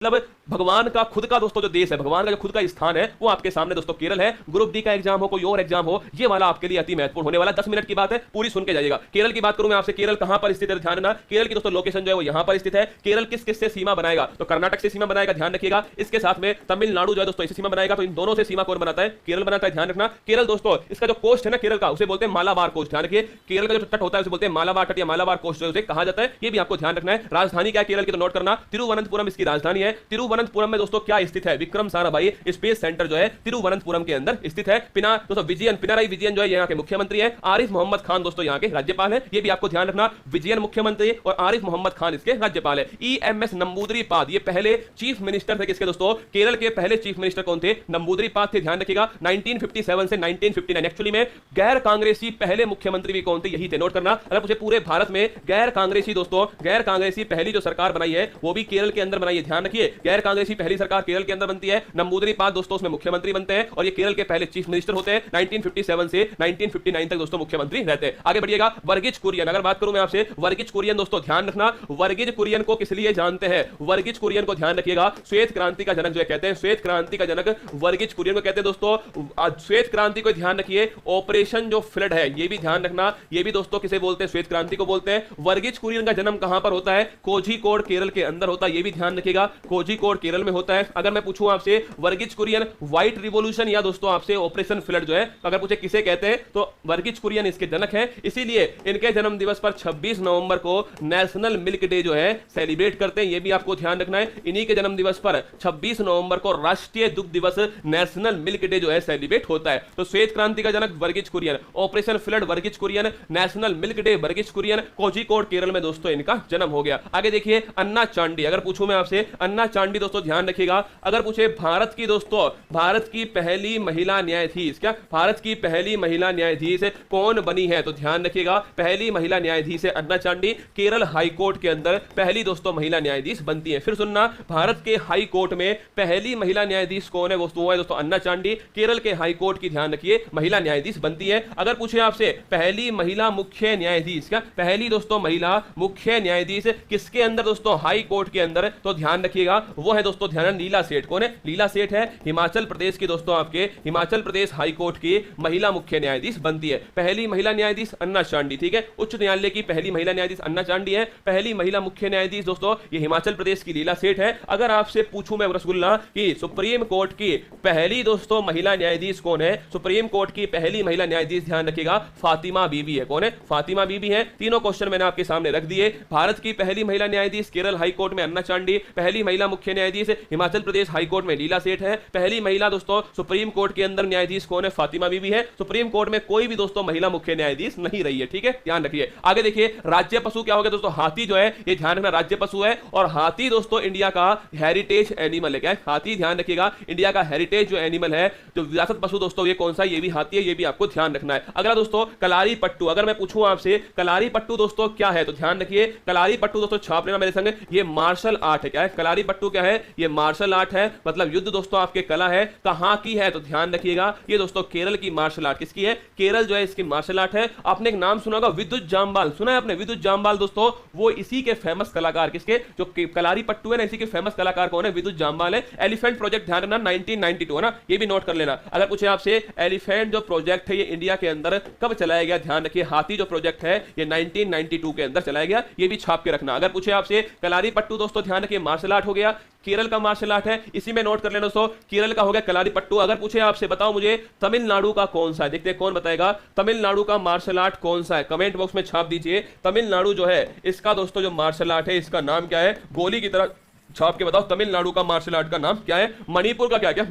मतलब भगवान का खुद का दोस्तों जो देश है, भगवान का जो खुद का स्थान है, वो आपके सामने दोस्तों केरल है। ग्रुप डी का एग्जाम हो, कोई और एग्जाम हो, ये वाला आपके लिए अति महत्वपूर्ण होने वाला। 10 मिनट की बात है, पूरी सुन के जाइएगा। केरल की बात करूं मैं आपसे, केरल कहां पर स्थित है ध्यान रखना। केरल की दोस्तों लोकेशन जो है वो यहां पर स्थित है। केरल किस किस से सीमा बनाएगा, तो कर्नाटक से सीमा बनाएगा, ध्यान रखिएगा। इसके साथ में तमिलनाडु जो है दोस्तों इससे सीमा बनाएगा, तो इन दोनों से सीमा कौन बनाता है, केरल बनाता है, ध्यान रखना। केरल दोस्तों इसका जो कोस्ट है ना केरल का, उसे बोलते हैं मालाबार कोस्ट, ध्यान रखिए। केरल का जो तट होता है उसे बोलते हैं मालाबार तट या मालाबार कोस्ट उसे कहा जाता है, ये भी आपको ध्यान रखना है। राजधानी क्या है केरल की, तो नोट करना तिरुवनंतपुरम इसकी राजधानी है। तिरुवनंतपुरम में दोस्तों क्या स्थित है, विक्रम साराभाई स्पेस सेंटर जो है तिरुवनंतपुरम के अंदर स्थित है। दोस्तों पिनाराई विजयन जो है यहाँ के मुख्यमंत्री है। आरिफ मोहम्मद खान दोस्तों यहाँ के राज्यपाल है, ये भी आपको ध्यान रखना। विजयन मुख्यमंत्री और आरिफ मोहम्मद खान इसके राज्यपाल है। EMS नंबूदरीपाद ये पहले चीफ मिनिस्टर थे किसके दोस्तों, केरल के पहले चीफ मिनिस्टर कौन थे, नंबूदरीपाद थे, ध्यान रखिएगा। 1957 से 1959 एक्चुअली में गैर कांग्रेसी पहले मुख्यमंत्री भी कौन थे, यही थे, नोट करना। अगर पूछे पूरे भारत में गैर कांग्रेसी दोस्तों, गैर कांग्रेसी पहली जो सरकार बनाई है वो भी केरल के अंदर बनाई है, ध्यान रखिए। गैर कांग्रेसी पहली सरकार केरल के अंदर बनती है। नंबूदरीपाद दोस्तों उसमें मुख्यमंत्री बनते हैं और ये केरल के पहले चीफ मिनिस्टर होते हैं। 1957 से 1959 तक दोस्तों मुख्यमंत्री रहते हैं। आगे बढ़िएगा। वर्गीज कुरियन, अगर बात करूं मैं आपसे, वर्गीज कुरियन दोस्तों ध्यान रखना। वर्गीज कुरियन को किस लिए जानते हैं, वर्गीज कुरियन को ध्यान रखिएगा, श्वेत क्रांति का जनक जो कहते हैं, श्वेत क्रांति का जनक वर्गीज कुरियन को कहते हैं दोस्तों। श्वेत क्रांति को ध्यान रखिए, ऑपरेशन जो फ्लड है ये भी ध्यान रखना, ये भी दोस्तों किसे बोलते हैं, श्वेत क्रांति को बोलते हैं। वर्गीज कुरियन का जन्म कहां पर होता है, कोझिकोड केरल के अंदर होता है, ये भी ध्यान रखिएगा, कोझिकोड केरल में होता है। अगर मैं पूछूं आपसे वर्गीज कुरियन व्हाइट रिवॉल्यूशन या दोस्तों आपसे ऑपरेशन फ्लड जो है अगर पूछे किसे कहते हैं, तो वर्गीज कुरियन इसके जनक हैं। इसीलिए इनके जन्म दिवस पर 26 नवंबर को नेशनल मिल्क डे जो है सेलिब्रेट करते हैं, ये भी आपको ध्यान रखना है। इन्हीं के जन्म दिवस पर 26 नवंबर को राष्ट्रीय दुग्ध दिवस नेशनल मिल्क डे जो है सेलिब्रेट होता है। तो श्वेत क्रांति का जनक Varghese Kurien, operation flood Varghese Kurien, national milk day Varghese Kurien, Kozhikode Kerala में दोस्तों इनका जन्म हो गया। आगे देखिए अन्ना चांडी, अगर पूछूं मैं आपसे अन्ना चांडी दोस्तों ध्यान रखिएगा। अगर पूछे भारत की दोस्तों, भारत की पहली महिला न्यायाधीश, क्या भारत की पहली महिला न्यायाधीश कौन बनी है, तो ध्यान रखिएगा पहली महिला न्यायाधीश है अन्ना चांडी। केरल हाई कोर्ट के अंदर पहली दोस्तों महिला न्यायाधीश बनती है। फिर सुनना, भारत के हाई कोर्ट में पहली महिला न्यायाधीश कौन है, वो है दोस्तों अन्ना चांडी। केरल के हाई कोर्ट की ध्यान रखिए महिला न्यायाधीश बनती है। अगर पूछे आपसे पहली महिला मुख्य न्यायाधीश, क्या पहली दोस्तों महिला मुख्य न्यायाधीश किसके अंदर दोस्तों, हाई कोर्ट के अंदर, तो ध्यान रखिएगा वो है दोस्तों ध्यान, लीला सेठ। कौन है, लीला सेठ है, हिमाचल प्रदेश की दोस्तों, आपके हिमाचल प्रदेश हाई कोर्ट की महिला मुख्य न्यायाधीश बनती है। पहली महिला न्यायाधीश अन्ना चांडी, ठीक है, उच्च न्यायालय की पहली महिला न्यायाधीश अन्ना चांडी है। पहली महिला मुख्य न्यायाधीश दोस्तों ये हिमाचल प्रदेश की लीला सेठ है। अगर आपसे पूछूं मैं रसगुल्ला कि सुप्रीम कोर्ट की पहली दोस्तों महिला न्यायाधीश कौन है, सुप्रीम कोर्ट की पहली महिला न्यायाधीश ध्यान रखिएगा फातिमा बीबी है। कौन है, फातिमा बीबी है। तीनों क्वेश्चन मैंने आपके सामने रख दिए। भारत की पहली महिला न्यायाधीश केरल हाई कोर्ट में अन्ना चांडी, पहली महिला मुख्य न्यायाधीश हिमाचल प्रदेश हाई कोर्ट में लीला सेठ है। पहली महिला दोस्तों सुप्रीम कोर्ट के अंदर न्यायाधीश कौन है, फातिमा बीबी है। सुप्रीम कोर्ट में कोई भी दोस्तों महिला मुख्य न्यायाधीश नहीं रही है, ठीक है, ध्यान रखिए। आगे देखिए राज्य पशु क्या हो गया दोस्तों, हाथी जो है ये ध्यान रखना राज्य पशु है। और हाथी दोस्तों इंडिया का हेरिटेज एनिमल है। क्या है, हाथी ध्यान रखिएगा इंडिया का हेरिटेज जो एनिमल है, जो विरासत पशु दोस्तों ये कौन सा, ये भी हाथी है, ये भी आपको ध्यान रखना है। अगला दोस्तों कलारी पट्टू, अगर मैं पूछूं आपसे कलारी पट्टू दोस्तों क्या है, तो ध्यान रखिए कलारी पट्टू दोस्तों छाप लेना मेरे संग, ये मार्शल आर्ट है। क्या है, कलारी पट्टू क्या है, ये मार्शल आर्ट है, मतलब युद्ध दोस्तों आपके कला है। कहां की है, तो ध्यान रखिएगा ये दोस्तों केरल की मार्शल आर्ट, किसकी है, केरल जो है इसकी मार्शल आर्ट है। आपने एक नाम सुना होगा विद्युत जामवाल, सुना है आपने, विद्युत जामवाल दोस्तों वो इसी के फेमस कलाकार, किसके, जो कलारी पट्टू है ना, इसी के फेमस कलाकार कौन है, विद्युत जामवाल है। एलिफेंट प्रोजेक्ट ध्यान रखना 1992 है ना, ये भी नोट कर लेना। अगर पूछे आपसे एलिफेंट जो प्रोजेक्ट है ये इंडिया के अंदर कब चलाया गया, ध्यान रखिए हाथी जो प्रोजेक्ट है ये 1992 के अंदर चलाया गया, ये भी छाप के रखना। अगर पूछे आपसे कलारी पट्टू दोस्तों ध्यान रखिए मार्शल आर्ट हो गया, केरल का मार्शल आर्ट है, इसी में नोट कर लेना दोस्तों, केरल का हो गया कलारी पट्टू। अगर पूछे आपसे बताओ मुझे तमिलनाडु का कौन सा है, देखते हैं कौन बताएगा तमिलनाडु का मार्शल आर्ट कौन सा है, कमेंट बॉक्स में छाप दीजिए। तमिलनाडु जो है इसका दोस्तों जो मार्शल आर्ट है इसका नाम क्या है, गोली की तरह छाप के बताओ तमिलनाडु का मार्शल आर्ट का नाम क्या है। मणिपुर का क्या क्या,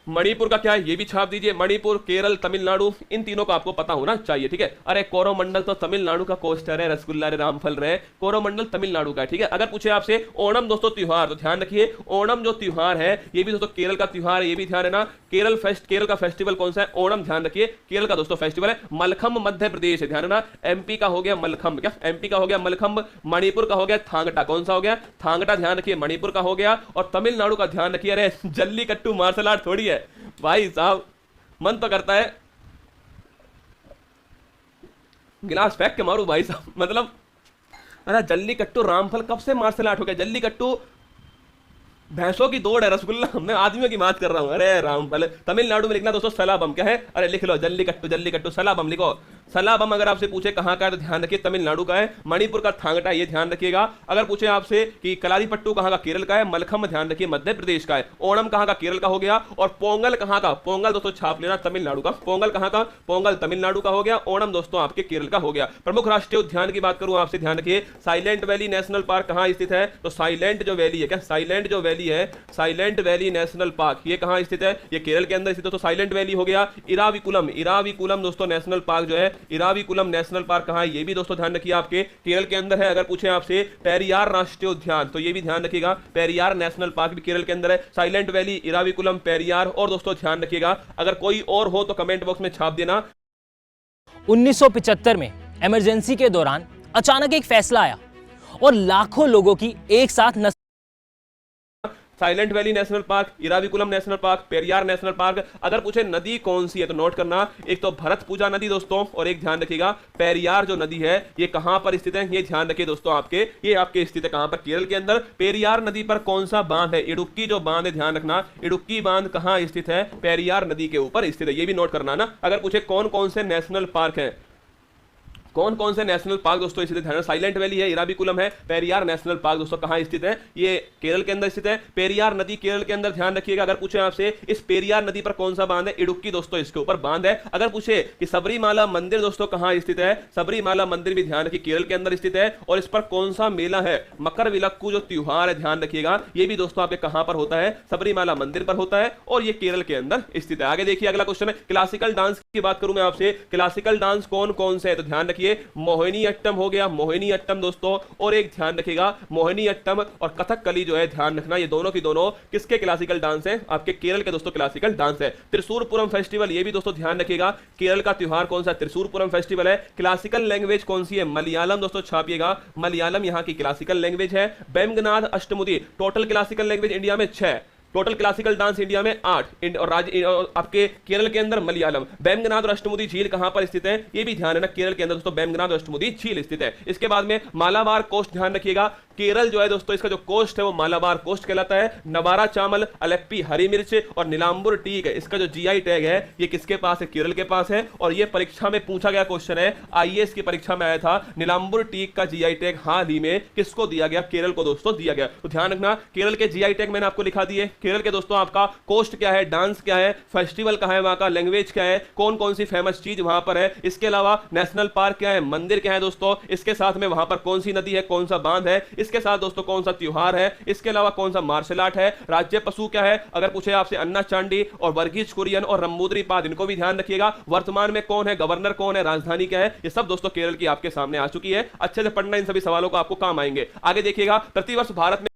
मणिपुर का क्या है ये भी छाप दीजिए। मणिपुर, केरल, तमिलनाडु, इन तीनों का आपको पता होना चाहिए, ठीक है। अरे कोरोमंडल तो तमिलनाडु का कोस्टर है, रसगुल्ला रे रामफल रे, कोरोमंडल तमिलनाडु का है, ठीक है। अगर पूछे आपसे ओणम दोस्तों त्योहार, तो ध्यान रखिए ओणम जो त्योहार है ये भी दोस्तों केरल का त्योहार है, ये भी ध्यान है ना। केरल का फेस्टिवल कौन सा है, ओणम, ध्यान रखिए केरल का दोस्तों फेस्टिवल है। मलखम्ब मध्य प्रदेश है, ध्यान रखना। एमपी का हो गया मलखम्ब, क्या एमपी का हो गया मलखम्ब। मणिपुर का हो गया थांगटा, कौन सा हो गया, थांगटा, ध्यान रखिए मणिपुर का हो गया। और तमिलनाडु का ध्यान रखिए, अरे जल्लीकट्टू मार्शल आर्ट थोड़ी है भाई साहब, मन तो करता है गिलास फेंक के मारू भाई साहब, मतलब अरे जल्लीकट्टू रामफल कब से मार्शल आर्ट हो गया, जल्लीकट्टू भैंसों की दौड़ है रसगुल्ला, मैं आदमियों की बात कर रहा हूं। अरे राम, पहले तमिलनाडु में लिखना दोस्तों सलाबम, क्या है, अरे लिख लो जल्लीकट्टू जल्लीकट्टू, सलाबम लिखो। सलाबम अगर आपसे पूछे कहां का है तो ध्यान रखिए तमिलनाडु का है। मणिपुर का थांगटा, ये ध्यान रखिएगा। अगर पूछे आपसे कि कलारीपट्टू कहां का, केरल का है। मलखम ध्यान रखिए मध्य प्रदेश का है। ओणम कहां का, केरल का हो गया। और पोंगल कहां का, पोंगल दोस्तों छाप लेना तमिलनाडु का। पोंगल कहां का, पोंगल तमिलनाडु का हो गया। ओणम दोस्तों आपके केरल का हो गया। प्रमुख राष्ट्रीय उद्यान की बात करूं आपसे, ध्यान रखिए साइलेंट वैली नेशनल पार्क कहां स्थित है, तो साइलेंट जो वैली है, क्या साइलेंट जो वैली है, साइलेंट वैली नेशनल पार्क, ये कहां स्थित है, ये केरल के अंदर स्थित है। तो साइलेंट वैली हो गया। इराविकुलम, इराविकुलम दोस्तों नेशनल पार्क जो है, इराविकुलम नेशनल पार्क कहां है, ये भी दोस्तों ध्यान रखिए आपके केरल के अंदर है। अगर पूछे आपसे पेरियार राष्ट्रीय उद्यान, तो ये भी ध्यान रखिएगा पेरियार नेशनल पार्क भी केरल के अंदर है। Silent valley, Eravikulam, Periyar. और दोस्तों ध्यान रखिएगा, अगर कोई और हो तो कमेंट बॉक्स में छाप देना। 1975 में इमरजेंसी के दौरान अचानक एक फैसला आया और लाखों लोगों की एक साथ silent valley national park, Eravikulam national park, Periyar national park. अगर पूछे नदी कौन सी है तो नोट करना, एक तो भरतपुजा नदी दोस्तों, और एक ध्यान रखिएगा पेरियार जो नदी है ये कहां पर स्थित है, ये ध्यान रखिए दोस्तों आपके, ये आपके स्थित है कहां पर, केरल के अंदर। पेरियार नदी पर कौन सा बांध है, इडुक्की जो बांध है, ध्यान रखना इडुक्की बांध कहां स्थित है, पेरियार नदी के ऊपर स्थित है, ये भी नोट करना ना। अगर पूछे कौन कौन से नेशनल पार्क है, कौन कौन से नेशनल पार्क दोस्तों स्थित है, साइलेंट वैली है, इराविकुलम है, पेरियार नेशनल पार्क दोस्तों कहां स्थित है, ये केरल के अंदर स्थित है। पेरियार नदी केरल के अंदर, ध्यान रखिएगा। अगर पूछे आपसे इस पेरियार नदी पर कौन सा बांध है, इडुक्की दोस्तों इसके ऊपर बांध है। अगर पूछे कि सबरीमाला मंदिर दोस्तों कहां स्थित है, सबरीमाला मंदिर भी ध्यान रखिए केरल के अंदर स्थित है। और इस पर कौन सा मेला है, मकर विलक्कू जो त्योहार है, ध्यान रखिएगा, ये भी दोस्तों आपके कहां पर होता है, सबरीमाला मंदिर पर होता है, और ये केरल के अंदर स्थित है। आगे देखिए अगला क्वेश्चन है, क्लासिकल डांस की बात करूं मैं आपसे, क्लासिकल डांस कौन कौन से है, तो ध्यान रखिए मोहिनी अट्टम हो गया, मोहिनी अट्टम दोस्तों, और एक ध्यान रखिएगा मोहिनी अट्टम और कथकली जो है, ध्यान रखना ये दोनों की दोनों किसके क्लासिकल डांस है, आपके केरल के दोस्तों क्लासिकल डांस है। त्रिशूरपुरम फेस्टिवल, ये भी दोस्तों ध्यान रखिएगा केरल का त्योहार कौन सा, त्रिशूरपुरम फेस्टिवल है। क्लासिकल लैंग्वेज कौन सी है, मलयालम दोस्तों छापिएगा, मलयालम यहां की क्लासिकल लैंग्वेज है। बेमगनाथ अष्टमुदी, टोटल क्लासिकल लैंग्वेज इंडिया में 6, टोटल क्लासिकल डांस इंडिया में 8, और आपके केरल के अंदर मलयालम। बेमगनाथ और अष्टमुदी झील कहां पर स्थित है, ये भी ध्यान है ना, केरल के अंदर दोस्तों बेमगनाथ और अष्टमुदी झील स्थित है। इसके बाद में मालाबार कोस्ट, ध्यान रखिएगा केरल जो है दोस्तों, इसका जो कोस्ट है वो मालाबार कोस्ट कहलाता है। नवारा चावल, अलेप्पी हरी मिर्च और नीलांबुर टीक है, इसका जो जीआई टैग है ये किसके पास है, केरल के पास है। और ये परीक्षा में पूछा गया क्वेश्चन है, आईएएस की परीक्षा में आया था, नीलांबुर टीक का जीआई टैग हाल ही में किसको दिया गया, केरल को दोस्तों दिया गया। तो ध्यान रखना केरल के जीआई टैग मैंने आपको लिखा दिए। केरल के दोस्तों आपका कोस्ट क्या है, डांस क्या है, फेस्टिवल कहां है वहां का, लैंग्वेज क्या है, कौन कौन सी फेमस चीज वहां पर है, इसके अलावा नेशनल पार्क क्या है, मंदिर क्या है दोस्तों, इसके साथ में वहां पर कौन सी नदी है, कौन सा बांध है, इसके साथ दोस्तों कौन सा त्योहार है, इसके अलावा कौन सा मार्शल आर्ट है, राज्य पशु क्या है। अगर पूछे आपसे अन्ना चांडी और वर्गीज कुरियन और रंबूदरी पाद, इनको भी ध्यान रखिएगा। वर्तमान में कौन है, गवर्नर कौन है, राजधानी क्या है, ये सब दोस्तों केरल की आपके सामने आ चुकी है। अच्छे से पढ़ना, इन सभी सवालों को आपको काम आएंगे। आगे देखिएगा, प्रतिवर्ष भारत में